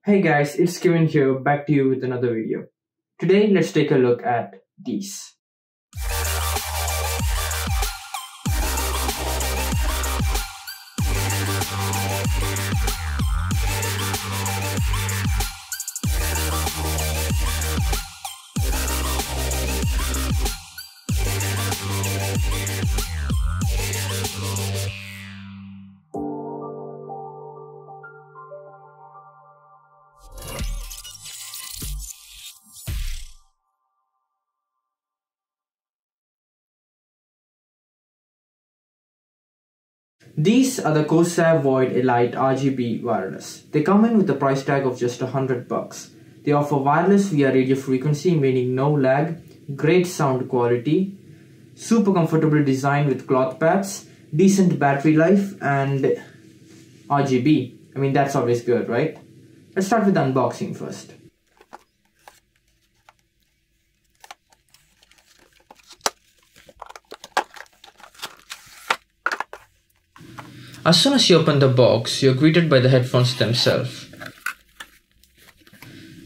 Hey guys, it's Kevin here, back to you with another video. Today, let's take a look at these. These are the Corsair Void Elite RGB wireless. They come in with a price tag of just $100. They offer wireless via radio frequency, meaning no lag, great sound quality, super comfortable design with cloth pads, decent battery life, and RGB. I mean, that's always good, right? Let's start with the unboxing first. As soon as you open the box, you're greeted by the headphones themselves.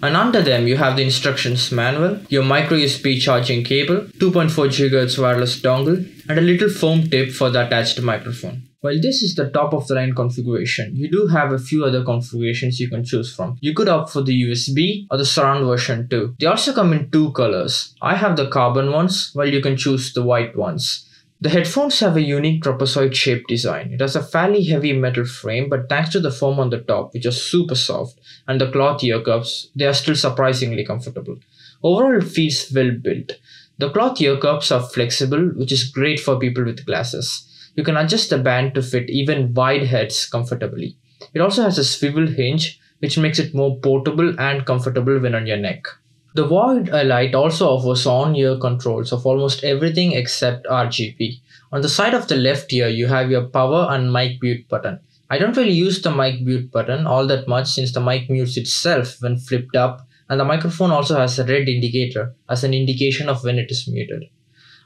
And under them, you have the instructions manual, your micro USB charging cable, 2.4 GHz wireless dongle, and a little foam tip for the attached microphone. While this is the top of the line configuration, you do have a few other configurations you can choose from. You could opt for the USB or the surround version too. They also come in two colors. I have the carbon ones, while you can choose the white ones. The headphones have a unique trapezoid shaped design. It has a fairly heavy metal frame, but thanks to the foam on the top, which is super soft, and the cloth ear cups, they are still surprisingly comfortable. Overall, it feels well built. The cloth ear cups are flexible, which is great for people with glasses. You can adjust the band to fit even wide heads comfortably. It also has a swivel hinge, which makes it more portable and comfortable when on your neck. The Void Elite also offers on-ear controls of almost everything except RGB. On the side of the left ear, you have your power and mic mute button. I don't really use the mic mute button all that much since the mic mutes itself when flipped up, and the microphone also has a red indicator as an indication of when it is muted.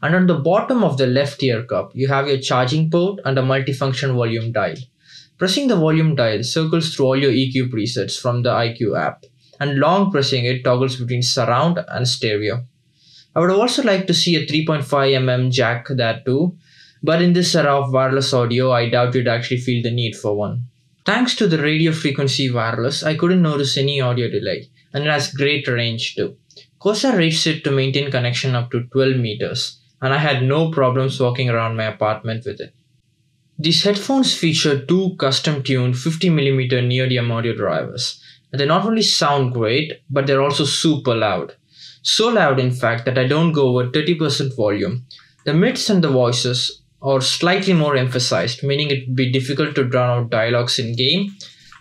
And on the bottom of the left ear cup, you have your charging port and a multifunction volume dial. Pressing the volume dial circles through all your EQ presets from the iQ app, and long pressing it toggles between surround and stereo. I would also like to see a 3.5mm jack there too, but in this era of wireless audio, I doubt you'd actually feel the need for one. Thanks to the radio frequency wireless, I couldn't notice any audio delay, and it has great range too. Corsair rates it to maintain connection up to 12 meters, and I had no problems walking around my apartment with it. These headphones feature two custom-tuned 50mm neodymium audio drivers. They not only sound great, but they're also super loud. So loud in fact that I don't go over 30% volume. The mids and the voices are slightly more emphasized, meaning it would be difficult to drown out dialogues in game,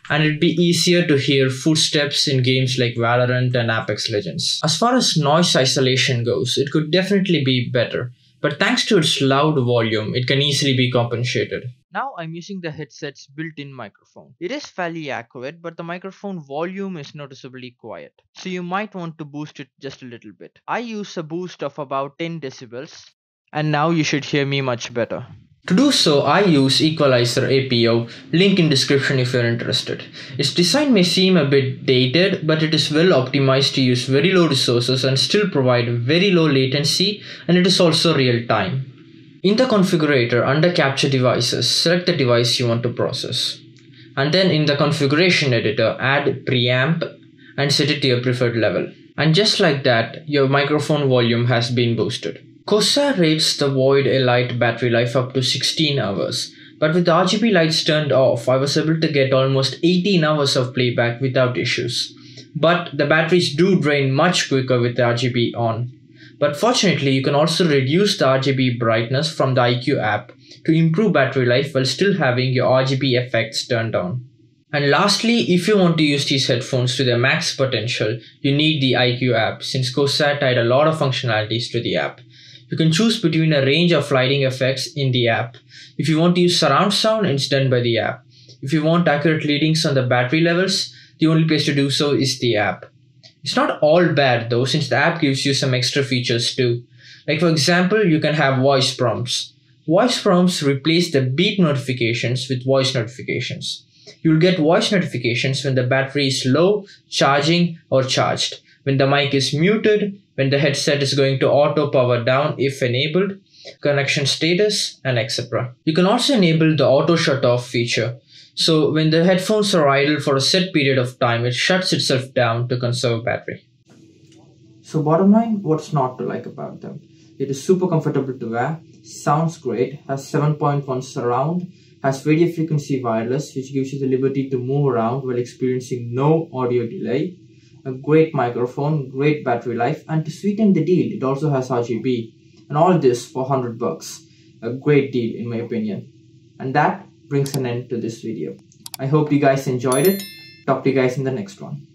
and it'd be easier to hear footsteps in games like Valorant and Apex Legends. As far as noise isolation goes, it could definitely be better, but thanks to its loud volume, it can easily be compensated. Now I'm using the headset's built-in microphone. It is fairly accurate, but the microphone volume is noticeably quiet, so you might want to boost it just a little bit. I use a boost of about 10 decibels, and now you should hear me much better. To do so, I use Equalizer APO, link in description if you're interested. Its design may seem a bit dated, but it is well optimized to use very low resources and still provide very low latency, and it is also real time. In the configurator, under Capture Devices, select the device you want to process. And then in the configuration editor, add preamp and set it to your preferred level. And just like that, your microphone volume has been boosted. Corsair rates the Void Elite battery life up to 16 hours. But with the RGB lights turned off, I was able to get almost 18 hours of playback without issues. But the batteries do drain much quicker with the RGB on. But fortunately, you can also reduce the RGB brightness from the iQ app to improve battery life while still having your RGB effects turned on. And lastly, if you want to use these headphones to their max potential, you need the iQ app since Corsair tied a lot of functionalities to the app. You can choose between a range of lighting effects in the app. If you want to use surround sound, it's done by the app. If you want accurate readings on the battery levels, the only place to do so is the app. It's not all bad though, since the app gives you some extra features too. Like for example, you can have voice prompts. Voice prompts replace the beep notifications with voice notifications. You'll get voice notifications when the battery is low, charging, or charged, when the mic is muted, when the headset is going to auto power down if enabled, connection status, and etc. You can also enable the auto shut off feature. So when the headphones are idle for a set period of time, it shuts itself down to conserve battery. So bottom line, what's not to like about them? It is super comfortable to wear, sounds great, has 7.1 surround, has radio frequency wireless which gives you the liberty to move around while experiencing no audio delay, a great microphone, great battery life, and to sweeten the deal, it also has RGB, and all this for $100. A great deal in my opinion. And that brings an end to this video. I hope you guys enjoyed it. Talk to you guys in the next one.